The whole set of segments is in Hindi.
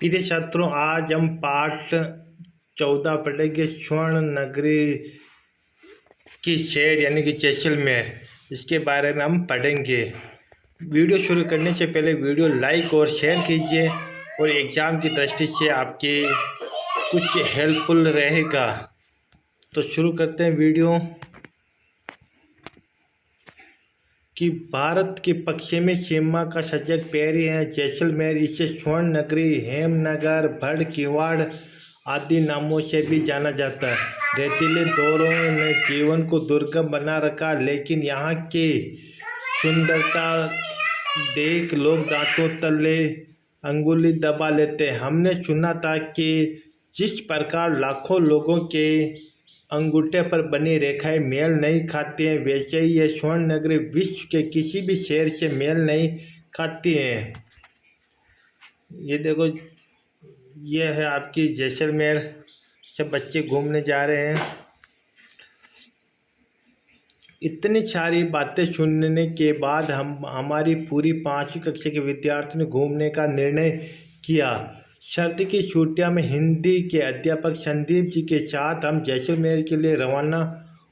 प्रिय छात्रों, आज हम पाठ 14 पढ़ेंगे। स्वर्ण नगरी की शहर यानी कि जैसलमेर, इसके बारे में हम पढ़ेंगे। वीडियो शुरू करने से पहले वीडियो लाइक और शेयर कीजिए और एग्ज़ाम की दृष्टि से आपके कुछ हेल्पफुल रहेगा। तो शुरू करते हैं वीडियो। कि भारत के पश्चिमी सीमा का सजग पैरी है जैसलमेर। इसे स्वर्ण नगरी, हेमनगर, भड़, किवाड़ आदि नामों से भी जाना जाता है। रेतीले दौरों ने जीवन को दुर्गम बना रखा, लेकिन यहाँ की सुंदरता देख लोग दांतों तले अंगुली दबा लेते हैं। हमने सुना था कि जिस प्रकार लाखों लोगों के अंगूठे पर बनी रेखाएं मेल नहीं खाती हैं, वैसे ही ये स्वर्ण नगरी विश्व के किसी भी शहर से मेल नहीं खाती हैं। ये देखो, ये है आपकी जैसलमेर। सब बच्चे घूमने जा रहे हैं। इतनी सारी बातें सुनने के बाद हमारी पूरी 5वीं कक्षा के विद्यार्थियों ने घूमने का निर्णय किया। सर्दी की छुट्टियों में हिंदी के अध्यापक संदीप जी के साथ हम जैसलमेर के लिए रवाना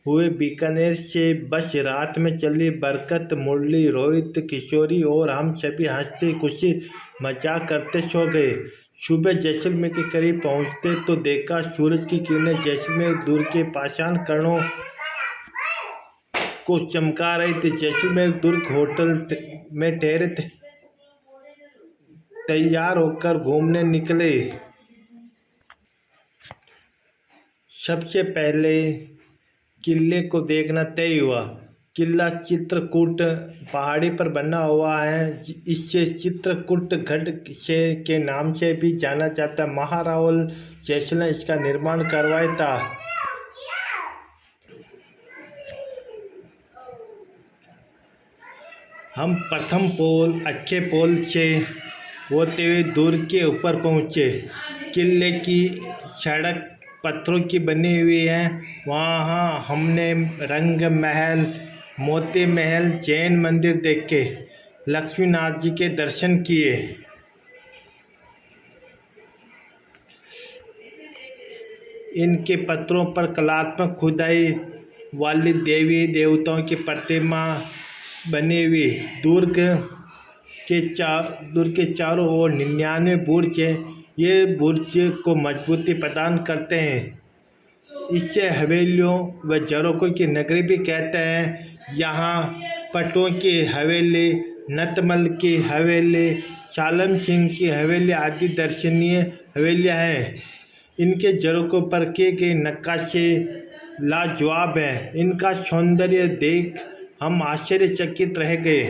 हुए। बीकानेर से बस रात में चली। बरकत, मुरली, रोहित, किशोरी और हम सभी हंसते खुशी मजाक करते सो गए। सुबह जैसलमेर के करीब पहुंचते तो देखा सूरज की किरणें जैसलमेर दूर के पाषाण कणों को चमका रही थी। जैसलमेर दुर्ग होटल में ठहरे थे, तैयार होकर घूमने निकले। सबसे पहले किले को देखना तय हुआ। किला चित्रकूट पहाड़ी पर बना हुआ है। इससे चित्रकूट गढ़ के नाम से भी जाना जाता है। महारावल जैसलमेर ने इसका निर्माण करवाया था। हम प्रथम पोल, अच्छे पोल से होते हुए दुर्ग के ऊपर पहुँचे। किले की सड़क पत्थरों की बनी हुई है। वहाँ हमने रंग महल, मोती महल, जैन मंदिर देखे, लक्ष्मीनाथ जी के दर्शन किए। इनके पत्थरों पर कलात्मक खुदाई वाली देवी देवताओं की प्रतिमा बनी हुई। दुर्ग के चारों ओर 99 बुर्ज हैं। ये बुर्ज को मजबूती प्रदान करते हैं। इससे हवेलियों व जरोकों की नगरी भी कहते हैं। यहाँ पटों की हवेली, नतमल की हवेली, सालम सिंह की हवेली आदि दर्शनीय हवेलियाँ हैं। इनके जरोकों पर किए गए नक्काशी लाजवाब है। इनका सौंदर्य देख हम आश्चर्यचकित रह गए।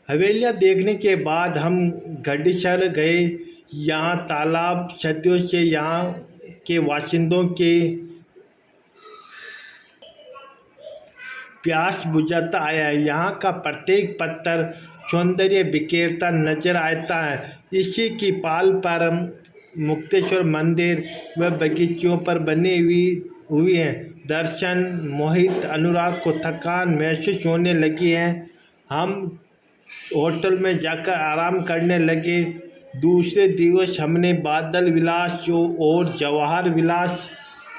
हवेलियाँ देखने के बाद हम गढ़ीसर गए। यहाँ तालाब सदियों से यहाँ के बाशिंदों के प्यास बुझाता आया है। यहाँ का प्रत्येक पत्थर सौंदर्य बिखेरता नजर आता है। इसी की पाल पर मुक्तेश्वर मंदिर व बगीचों पर बनी हुई हैं। दर्शन, मोहित, अनुराग को थकान महसूस होने लगी है। हम होटल में जाकर आराम करने लगे। दूसरे दिवस हमने बादल विलास और जवाहर विलास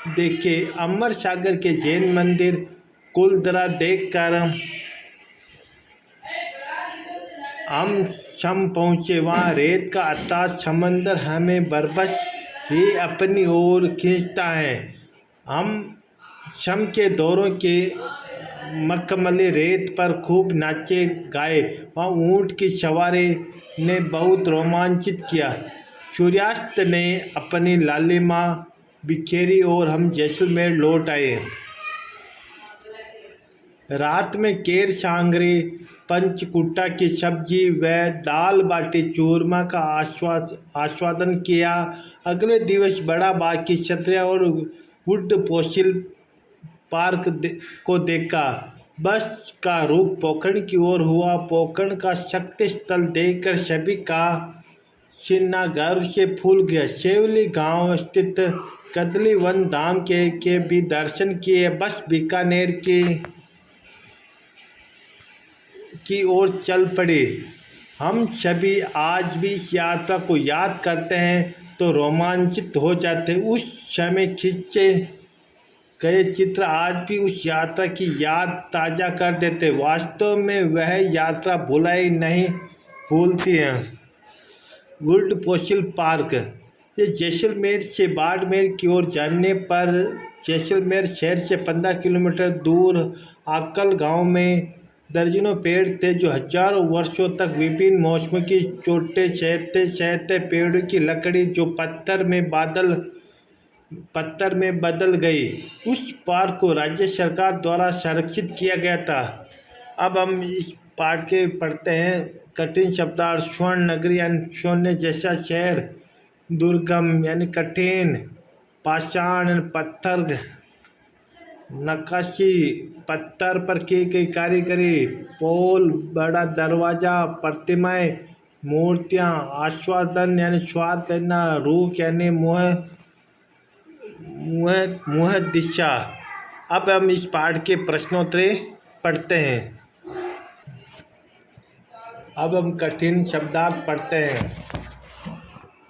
देखे। अमर सागर के जैन मंदिर, कुलदरा देखकर हम शम पहुँचे। वहाँ रेत का अथाह समंदर हमें बरबस ही अपनी ओर खींचता है। हम शम के दौरों के मखमली रेत पर खूब नाचे गाए। वहाँ ऊँट की सवारी ने बहुत रोमांचित किया। सूर्यास्त ने अपनी लालिमा बिखेरी और हम जैसलमेर लौट आए। रात में केर सांगरी, पंचकुटा की सब्जी व दाल बाटी चूरमा का आस्वादन किया। अगले दिवस बड़ा बाग की छतरिया और वुड फोसिल पार्क को देखा। बस का रुख पोखरण की ओर हुआ। पोखरण का शक्ति स्थल देखकर सभी का सीना गर्व से फूल गया। शेवली गांव स्थित कदली वन धाम के भी दर्शन किए। बस बीकानेर की ओर चल पड़ी। हम सभी आज भी इस यात्रा को याद करते हैं तो रोमांचित हो जाते हैं। उस समय खींचे गए चित्र आज भी उस यात्रा की याद ताज़ा कर देते। वास्तव में वह यात्रा भुलाई नहीं भूलती है। वुड फॉसिल पार्क, ये जैसलमेर से बाड़मेर की ओर जाने पर जैसलमेर शहर से 15 किलोमीटर दूर आकल गांव में दर्जनों पेड़ थे जो हजारों वर्षों तक विभिन्न मौसमों की चोटें सहते सहते पेड़ों की लकड़ी जो पत्थर में बदल गई। उस पार्क को राज्य सरकार द्वारा संरक्षित किया गया था। अब हम इस पाठ के पढ़ते हैं। कठिन शब्दार्थ, स्वर्ण नगरी यानी सोने जैसा शहर, दुर्गम यानी कठिन, पाषाण पत्थर, नक्काशी पत्थर पर की गई कारीगरी, पोल बड़ा दरवाजा, प्रतिमाएं मूर्तियाँ, आस्वादन यानी स्वाद लेना, रूख यानी मुँह मुँह मुँह दिशा। अब हम इस पाठ के प्रश्नोत्तरी पढ़ते हैं। अब हम कठिन शब्दार्थ पढ़ते हैं।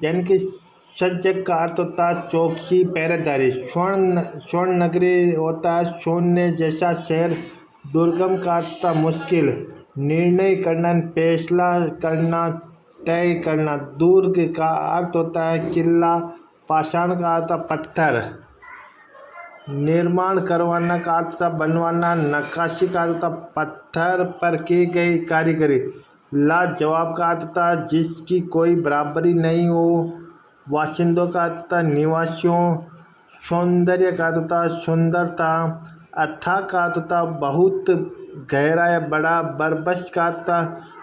यानी कि सजग का अर्थ होता है चौकसी पहरेदारी। स्वर्ण नगरी होता है सोने जैसा शहर। दुर्गम का अर्थ था मुश्किल, निर्णय करना, फैसला करना, तय करना। दुर्ग का अर्थ होता है किला। पाषाण का अर्थ था पत्थर। निर्माण करवाना का अर्थ था बनवाना। नक्काशी का अर्थ था पत्थर पर की गई कारीगरी। लाजवाब का अर्थ था जिसकी कोई बराबरी नहीं हो। वासिंदों का अर्थ था निवासियों। सौंदर्य का अर्थ था सुंदरता। अथाह का अर्थ था बहुत गहरा या बड़ा। बरबस का अर्थ था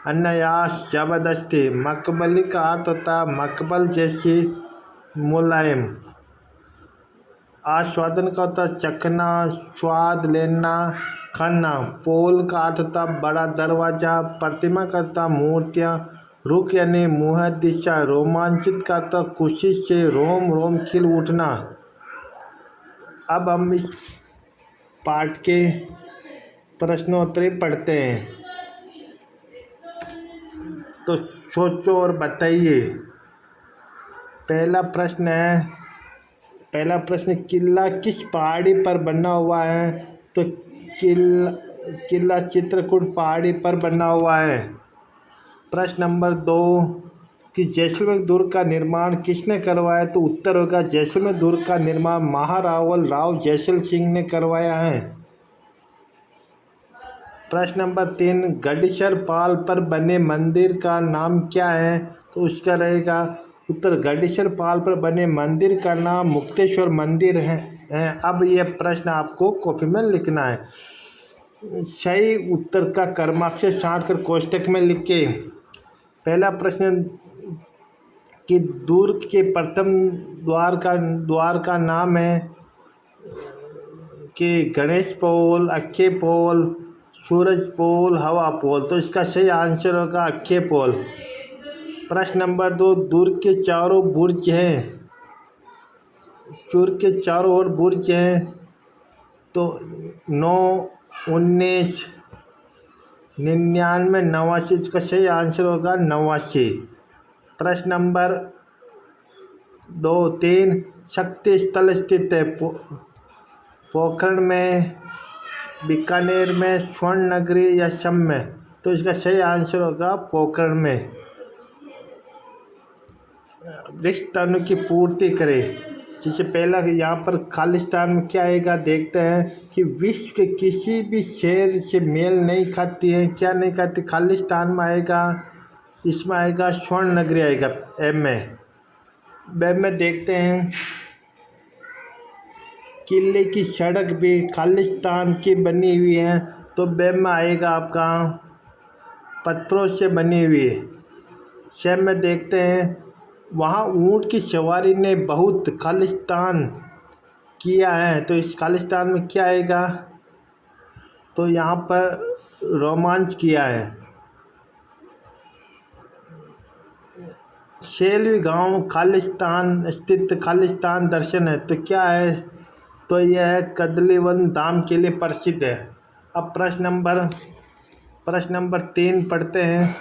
अनायास जबरदस्ती। मकबली का अर्थ था मकबल जैसी मुलायम। आस्वादन का होता चखना, स्वाद लेना, खाना। पोल का अर्थ था बड़ा दरवाजा। प्रतिमा का था मूर्तियाँ। रुख यानी मुँह दिशा। रोमांचित का था खुशी से रोम रोम खिल उठना। अब हम इस पाठ के प्रश्नोत्तरी पढ़ते हैं। तो सोचो और बताइए। पहला प्रश्न किला किस पहाड़ी पर बना हुआ है? तो किला चित्रकूट पहाड़ी पर बना हुआ है। प्रश्न नंबर 2 कि जैसलमेर दुर्ग का निर्माण किसने करवाया? तो उत्तर होगा जैसलमेर दुर्ग का निर्माण महारावल राव जैसल सिंह ने करवाया है। प्रश्न नंबर 3 गढ़ीसर पाल पर बने मंदिर का नाम क्या है? तो उसका रहेगा उत्तर गढ़ीसर पाल पर बने मंदिर का नाम मुक्तेश्वर मंदिर है। अब यह प्रश्न आपको कॉपी में लिखना है। सही उत्तर का क्रमांक छांट कर कोष्टक में लिख के। पहला प्रश्न कि दुर्ग के प्रथम द्वार का नाम है कि गणेश पोल, अक्खे पोल, सूरज पोल, हवा पोल। तो इसका सही आंसर होगा अक्खे पोल। प्रश्न नंबर 2 दुर्ग के चारों बुर्ज हैं। दुर्ग के चारों ओर बुर्ज हैं। तो 9, 19, 99, 89। इसका सही आंसर होगा 89। प्रश्न नंबर 3 शक्ति स्थल स्थित है। पोखरण में, बीकानेर में, स्वर्ण नगरी या शम में। तो इसका सही आंसर होगा पोखरण में। रिश्तानों की पूर्ति करे। जिसे पहला यहाँ पर खालिस्तान में क्या आएगा देखते हैं कि विश्व के किसी भी शहर से मेल नहीं खाती है। क्या नहीं खाती? खालिस्तान में आएगा। इसमें आएगा स्वर्ण नगरी आएगा एम में। वेब में देखते हैं किले की सड़क भी खालिस्तान की बनी हुई है। तो वेब में आएगा आपका पत्थरों से बनी हुई। शहर में देखते हैं वहाँ ऊँट की सवारी ने बहुत खालिस्तान किया है। तो इस खालिस्तान में क्या आएगा? तो यहाँ पर रोमांच किया है। शेलवी गांव खालिस्तान स्थित खालिस्तान दर्शन है। तो क्या है? तो यह है कदलीवन धाम के लिए प्रसिद्ध है। अब प्रश्न नंबर 3 पढ़ते हैं।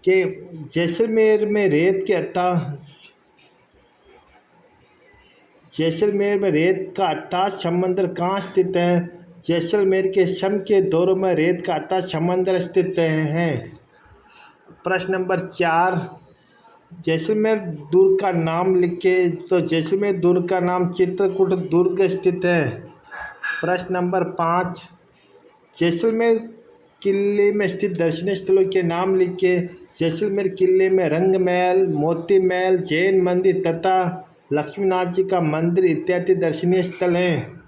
कि जैसलमेर में रेत के जैसलमेर में रेत का अथाह समंदर कहाँ स्थित है? जैसलमेर के शम के दौरों में रेत का अथाह समंदर स्थित है। प्रश्न नंबर 4, जैसलमेर दुर्ग का नाम लिखे। तो जैसलमेर दुर्ग का नाम चित्रकूट दुर्ग स्थित है। प्रश्न नंबर 5, जैसलमेर किले में स्थित दर्शनीय स्थलों के नाम लिखे। जैसलमेर किले में रंग महल, मोती महल, जैन मंदिर तथा लक्ष्मीनाथ जी का मंदिर इत्यादि दर्शनीय स्थल हैं।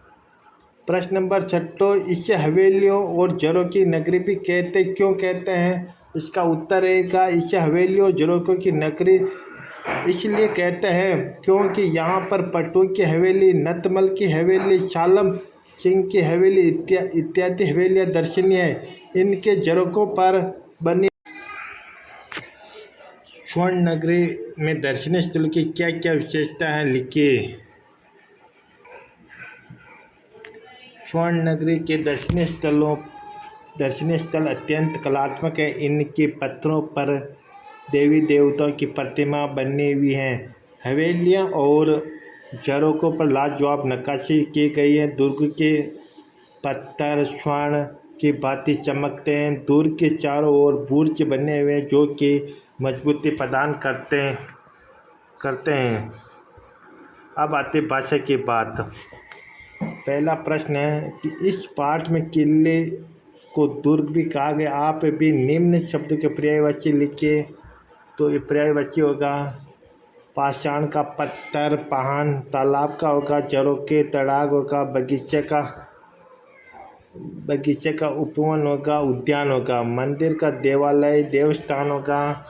प्रश्न नंबर 6, इसे हवेलियों और जरों की नगरी भी क्यों कहते हैं? इसका उत्तर रहेगा, इसे हवेलियों और जरों की नगरी इसलिए कहते हैं क्योंकि यहाँ पर पट्टू की हवेली, नतमल की हवेली, शालम सिंह की हवेली इत्यादि हवेलियाँ दर्शनीय है। इनके जरों पर बनी स्वर्ण नगरी में दर्शनीय स्थलों की क्या क्या विशेषता है, लिखिए। स्वर्ण नगरी के दर्शनीय स्थल अत्यंत कलात्मक है। इनके पत्थरों पर देवी देवताओं की प्रतिमा बनी हुई हैं। हवेलियाँ और झरोकों पर लाजवाब नक्काशी की गई है। दुर्ग के पत्थर स्वर्ण की भांति चमकते हैं। दुर्ग के चारों ओर बुर्ज बने हुए हैं जो कि मजबूती प्रदान करते हैं। अब आते भाषा की बात। पहला प्रश्न है कि इस पाठ में किले को दुर्ग भी कहा गया। आप भी निम्न शब्द के पर्यायवाची लिखिए। तो ये पर्यायवाची होगा, पाषाण का पत्थर पहान, तालाब का होगा झरोखे, तड़ाग होगा, बगीचे का उपवन होगा, उद्यान होगा, मंदिर का देवालय देवस्थान होगा।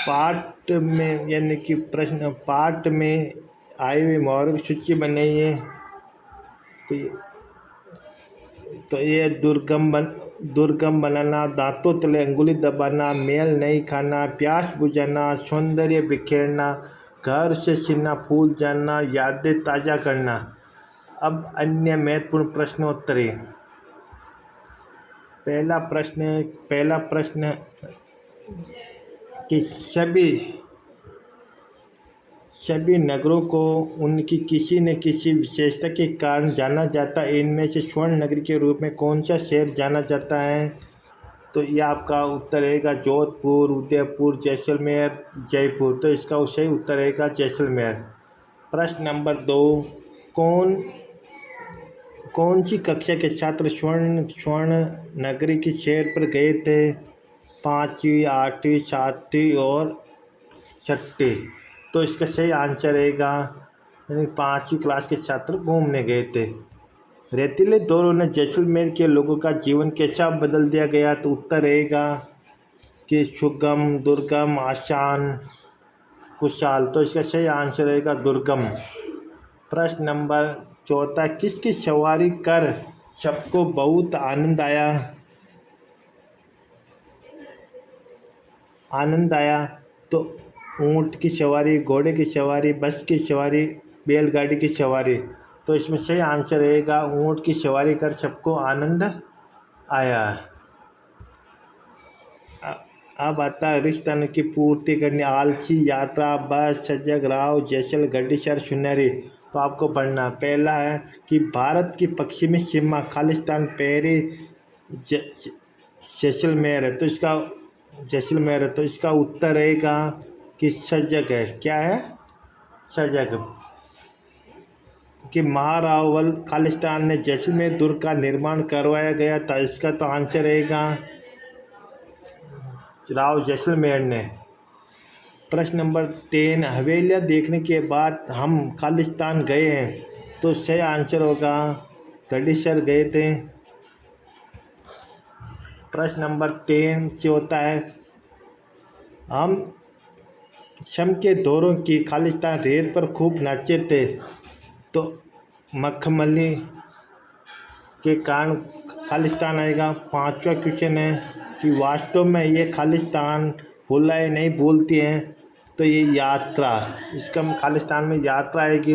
पाठ में यानी कि प्रश्न पाठ में आई हुई मुहावरों की सूची बनाइए। तो ये दुर्गम बनाना, दांतों तले अंगुली दबाना, मेल नहीं खाना, प्यास बुझाना, सौंदर्य बिखेरना, घर से सीना फूल जाना, यादें ताज़ा करना। अब अन्य महत्वपूर्ण प्रश्नोत्तरी। पहला प्रश्न कि सभी नगरों को उनकी किसी न किसी विशेषता के कारण जाना जाता है। इनमें से स्वर्ण नगरी के रूप में कौन सा शहर जाना जाता है? तो ये आपका उत्तर रहेगा जोधपुर, उदयपुर, जैसलमेर, जयपुर। तो इसका सही उत्तर रहेगा जैसलमेर। प्रश्न नंबर 2, कौन सी कक्षा के छात्र स्वर्ण नगरी के शहर पर गए थे? 5वीं, 8वीं, 7वीं और 6वीं। तो इसका सही आंसर रहेगा, यानी 5वीं क्लास के छात्र घूमने गए थे। रेतीले दौरों ने जैसलमेर के लोगों का जीवन कैसा बदल दिया गया? तो उत्तर रहेगा कि सुगम, दुर्गम, आसान, कुशाल। तो इसका सही आंसर रहेगा दुर्गम। प्रश्न नंबर 4, किसकी सवारी कर सबको बहुत आनंद आया? तो ऊँट की सवारी, घोड़े की सवारी, बस की सवारी, बैलगाड़ी की सवारी। तो इसमें सही आंसर रहेगा ऊँट की सवारी कर सबको आनंद आया। अब आता है रिश्तों की पूर्ति करनी, आलसी, यात्रा, बस, सजग, राव, जैसल, गड्डीसर, सुनहरी। तो आपको पढ़ना पहला है कि भारत की पश्चिमी सीमा खालिस्तान पहरी जैसलमेर है। तो इसका उत्तर रहेगा कि सजग है। क्या है? सजग। कि महारावल खालिस्तान ने जैसलमेर दुर्ग का निर्माण करवाया गया था। इसका तो आंसर रहेगा राव जैसलमेर ने। प्रश्न नंबर 3, हवेलियाँ देखने के बाद हम खालिस्तान गए हैं। तो सही आंसर होगा गड्डीसर गए थे। प्रश्न नंबर 3 से होता है, हम शम के दौरों की खालिस्तान रेत पर खूब नाचे थे। तो मखमली के कारण खालिस्तान आएगा। 5वां क्वेश्चन है कि वास्तव में ये खालिस्तान भुलाए नहीं भूलती हैं। तो ये यात्रा, इसका खालिस्तान में यात्रा आएगी।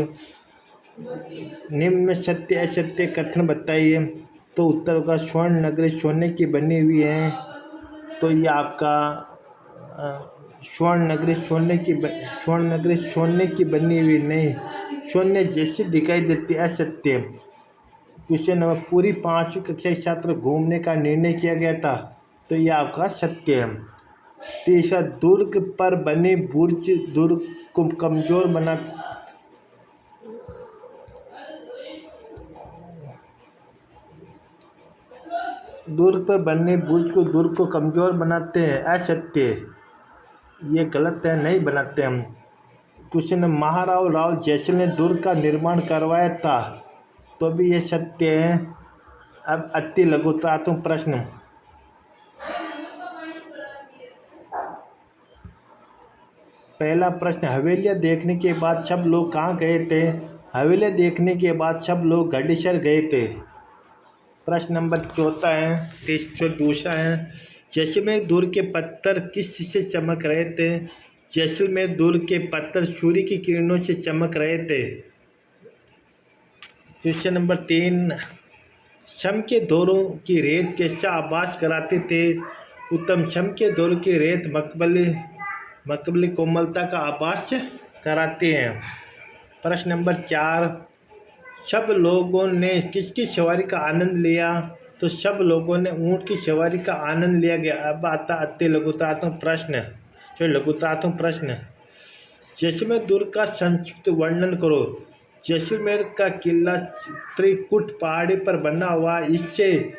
निम्न में सत्य असत्य कथन बताइए। तो उत्तर होगा स्वर्ण नगरी सोने की बनी हुई है। तो ये आपका स्वर्ण नगरी सोने की बनी हुई नहीं, सोने जैसी दिखाई देती है, असत्य। क्वेश्चन नंबर, पूरी 5वीं कक्षा के छात्र घूमने का निर्णय किया गया था, तो ये आपका सत्य है। तीसरा, दुर्ग पर बने बुर्ज दुर्ग को कमजोर बना दुर्ग पर बने बुर्ज को दुर्ग को कमजोर बनाते हैं, असत्य। ये गलत है, नहीं बनाते हम। क्वेश्चन नंबर, महाराव जयसिंह ने दुर्ग का निर्माण करवाया था, तो भी ये सत्य है। अब अति लघुतरात्मक प्रश्न। पहला प्रश्न, हवेलियाँ देखने के बाद सब लोग कहाँ गए थे? हवेलियाँ देखने के बाद सब लोग घड़ीसर गए थे। प्रश्न नंबर चौथा है, दूसरा है, जैसलमेर दुर्ग के पत्थर किस से चमक रहे थे? जैसलमेर दुर्ग के पत्थर सूर्य की किरणों से चमक रहे थे। क्वेश्चन नंबर 3, शम के दौरों की रेत कैसा आभास कराते थे? उत्तम, शम के दौरों की रेत मकबली कोमलता का आभास कराते हैं। प्रश्न नंबर 4, सब लोगों ने किसकी सवारी का आनंद लिया? तो सब लोगों ने ऊँट की सवारी का आनंद लिया गया। अब आता अति लघुतरात्मक प्रश्न। जैसलमेर दुर्ग का संक्षिप्त वर्णन करो। जैसलमेर का किला त्रिकुट पहाड़ी पर बना हुआ, इससे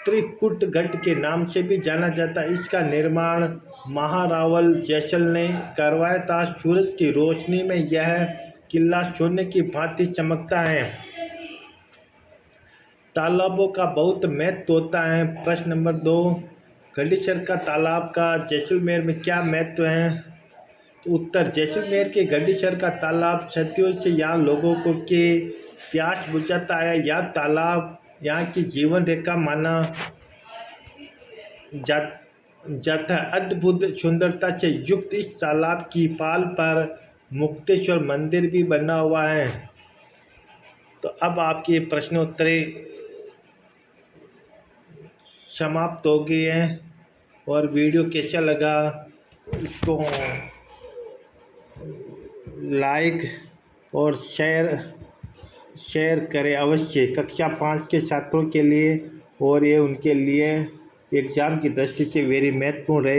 त्रिकुटगढ़ के नाम से भी जाना जाता है। इसका निर्माण महारावल जैसल ने करवाया था। सूरज की रोशनी में यह किला सोने की भांति चमकता है। तालाबों का बहुत महत्व होता है। प्रश्न नंबर 2, घड़ीसर का तालाब का जैसलमेर में क्या महत्व है? तो उत्तर, जैसलमेर के घड़ीसर का तालाब सदियों से यहाँ लोगों को के प्यास बुझाता है। यह तालाब यहाँ की जीवन रेखा माना जाता है। अद्भुत सुंदरता से युक्त इस तालाब की पाल पर मुक्तेश्वर मंदिर भी बना हुआ है। तो अब आपके प्रश्नोत्तरी समाप्त हो गई है। और वीडियो कैसा लगा इसको लाइक और शेयर करें अवश्य। कक्षा 5 के छात्रों के लिए, और ये उनके लिए एग्ज़ाम की दृष्टि से वेरी महत्वपूर्ण रहे।